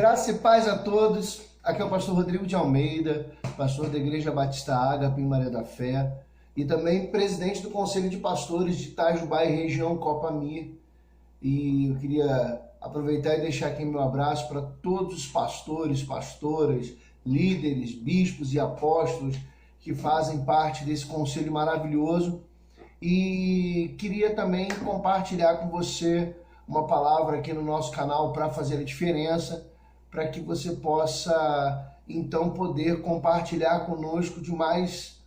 Graça e paz a todos. Aqui é o pastor Rodrigo de Almeida, pastor da Igreja Batista Ágape em Maria da Fé e também presidente do Conselho de Pastores de Itajubá e região Copa-Mi. E eu queria aproveitar e deixar aqui meu abraço para todos os pastores, pastoras, líderes, bispos e apóstolos que fazem parte desse conselho maravilhoso. E queria também compartilhar com você uma palavra aqui no nosso canal para fazer a diferença, para que você possa, então, poder compartilhar conosco de mais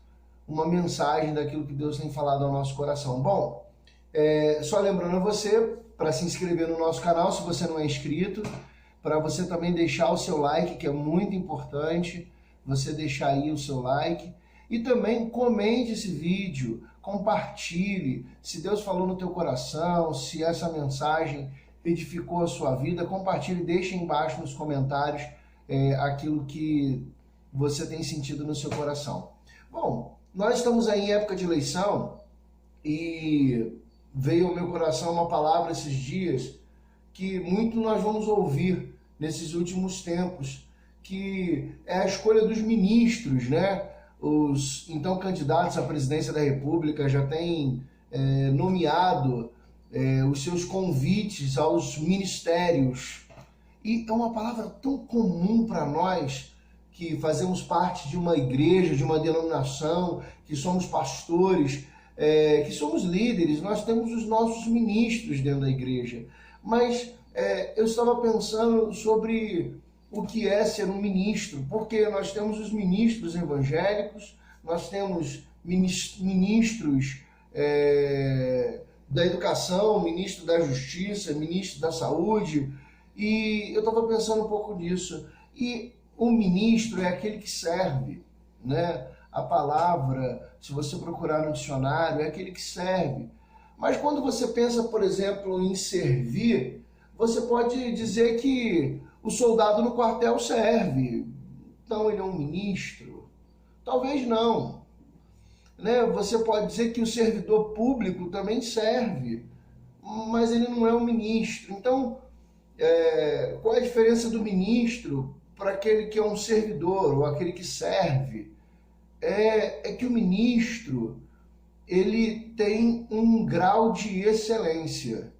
uma mensagem daquilo que Deus tem falado ao nosso coração. Bom, só lembrando a você, para se inscrever no nosso canal, se você não é inscrito, para você também deixar o seu like, que é muito importante, você deixar aí o seu like, e também comente esse vídeo, compartilhe, se Deus falou no teu coração, se essa mensagem edificou a sua vida, compartilhe, deixe embaixo nos comentários aquilo que você tem sentido no seu coração. Bom, nós estamos aí em época de eleição e veio ao meu coração uma palavra esses dias que muito nós vamos ouvir nesses últimos tempos, que é a escolha dos ministros, né? Os então candidatos à presidência da República já têm nomeado os seus convites aos ministérios. E é uma palavra tão comum para nós que fazemos parte de uma igreja, de uma denominação, que somos pastores, que somos líderes, nós temos os nossos ministros dentro da igreja. Mas eu estava pensando sobre o que é ser um ministro, porque nós temos os ministros evangélicos, nós temos ministros da educação, ministro da justiça, ministro da saúde, e eu estava pensando um pouco nisso. E o ministro é aquele que serve, né? A palavra, se você procurar no dicionário, é aquele que serve. Mas quando você pensa, por exemplo, em servir, você pode dizer que o soldado no quartel serve, então ele é um ministro? Talvez não. Né? Você pode dizer que o servidor público também serve, mas ele não é um ministro. Então, qual é a diferença do ministro para aquele que é um servidor ou aquele que serve? É que o ministro, ele tem um grau de excelência.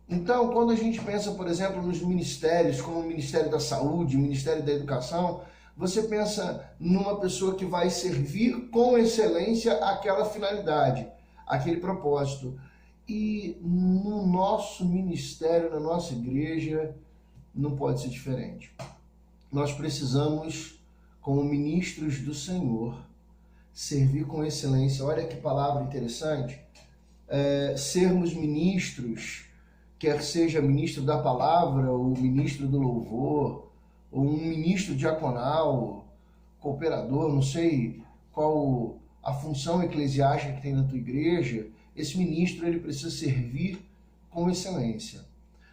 Então, quando a gente pensa, por exemplo, nos ministérios, como o Ministério da Saúde, o Ministério da Educação, você pensa numa pessoa que vai servir com excelência aquela finalidade, aquele propósito. E no nosso ministério, na nossa igreja, não pode ser diferente. Nós precisamos, como ministros do Senhor, servir com excelência. Olha que palavra interessante. Sermos ministros, quer seja ministro da palavra, ou ministro do louvor, ou um ministro diaconal, cooperador, não sei qual a função eclesiástica que tem na tua igreja, esse ministro ele precisa servir com excelência.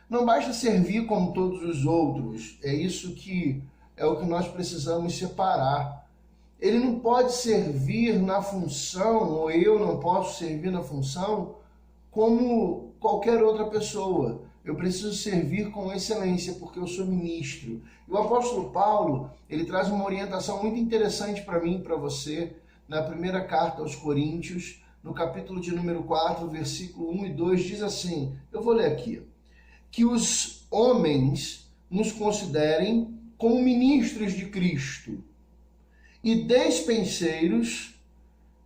Não basta servir como todos os outros, é o que nós precisamos separar. Ele não pode servir na função, ou eu não posso servir na função, como qualquer outra pessoa. Eu preciso servir com excelência, porque eu sou ministro. E o apóstolo Paulo, ele traz uma orientação muito interessante para mim e para você, na primeira carta aos Coríntios, no capítulo de número 4, versículo 1 e 2, diz assim, eu vou ler aqui, que os homens nos considerem como ministros de Cristo e despenseiros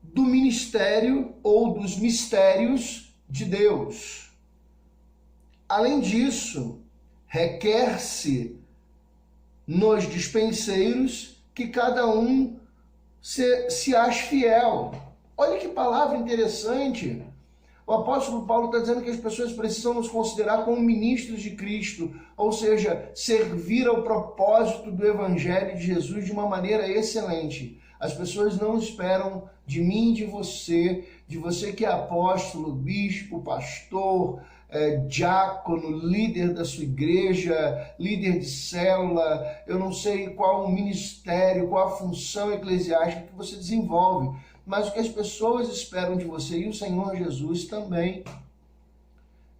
do ministério ou dos mistérios de Deus. Além disso, requer-se nos dispenseiros que cada um se ache fiel. Olha que palavra interessante. O apóstolo Paulo está dizendo que as pessoas precisam nos considerar como ministros de Cristo, ou seja, servir ao propósito do Evangelho de Jesus de uma maneira excelente. As pessoas não esperam de mim e de você que é apóstolo, bispo, pastor, diácono, líder da sua igreja, líder de célula, eu não sei qual o ministério, qual a função eclesiástica que você desenvolve, mas o que as pessoas esperam de você, e o Senhor Jesus também,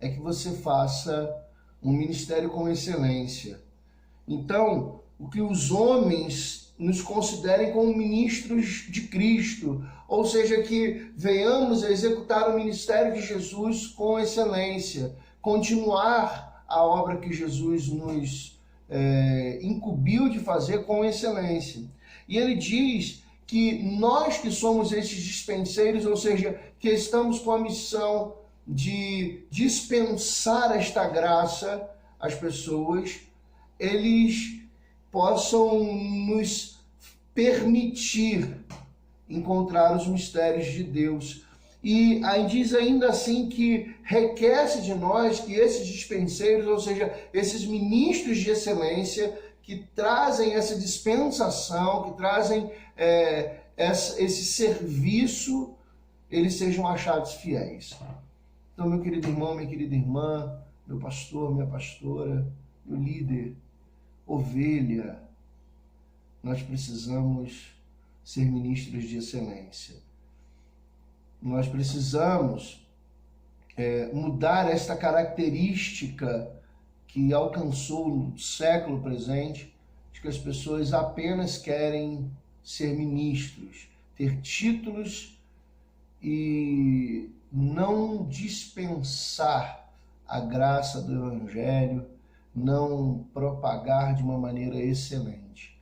é que você faça um ministério com excelência. Então, o que os homens nos considerem como ministros de Cristo, ou seja, que venhamos a executar o ministério de Jesus com excelência, continuar a obra que Jesus nos incumbiu de fazer com excelência. E ele diz que nós que somos esses dispenseiros, ou seja, que estamos com a missão de dispensar esta graça às pessoas, eles possam nos permitir encontrar os mistérios de Deus. E aí diz ainda assim que requer-se de nós que esses dispenseiros, ou seja, esses ministros de excelência, que trazem essa dispensação, que trazem esse serviço, eles sejam achados fiéis. Então, meu querido irmão, minha querida irmã, meu pastor, minha pastora, meu líder, ovelha, nós precisamos ser ministros de excelência. Nós precisamos mudar esta característica que alcançou no século presente, de que as pessoas apenas querem ser ministros, ter títulos e não dispensar a graça do Evangelho, não propagar de uma maneira excelente.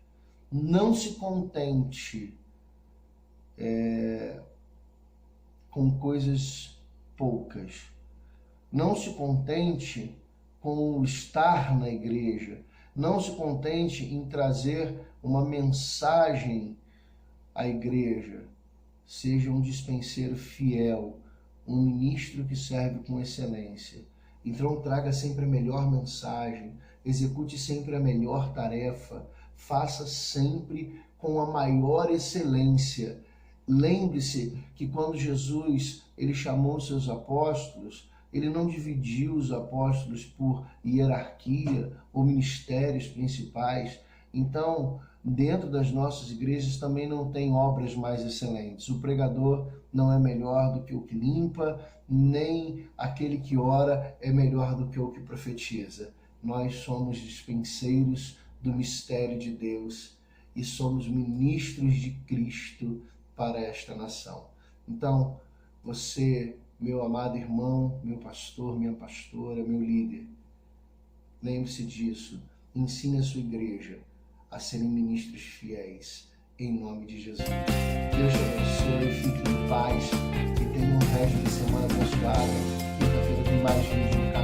Não se contente com coisas poucas. Não se contente com o estar na igreja. Não se contente em trazer uma mensagem à igreja. Seja um dispenseiro fiel, um ministro que serve com excelência. Então traga sempre a melhor mensagem, execute sempre a melhor tarefa, faça sempre com a maior excelência. Lembre-se que quando Jesus ele chamou seus apóstolos, ele não dividiu os apóstolos por hierarquia ou ministérios principais. Então, dentro das nossas igrejas também não tem obras mais excelentes. O pregador não é melhor do que o que limpa, nem aquele que ora é melhor do que o que profetiza. Nós somos dispenseiros do mistério de Deus e somos ministros de Cristo para esta nação. Então, você, meu amado irmão, meu pastor, minha pastora, meu líder, lembre-se disso, ensine a sua igreja a serem ministros fiéis, em nome de Jesus. Deus te abençoe, fique em paz e tenha um resto de semana abençoada. Quinta-feira tem mais vídeo no canal.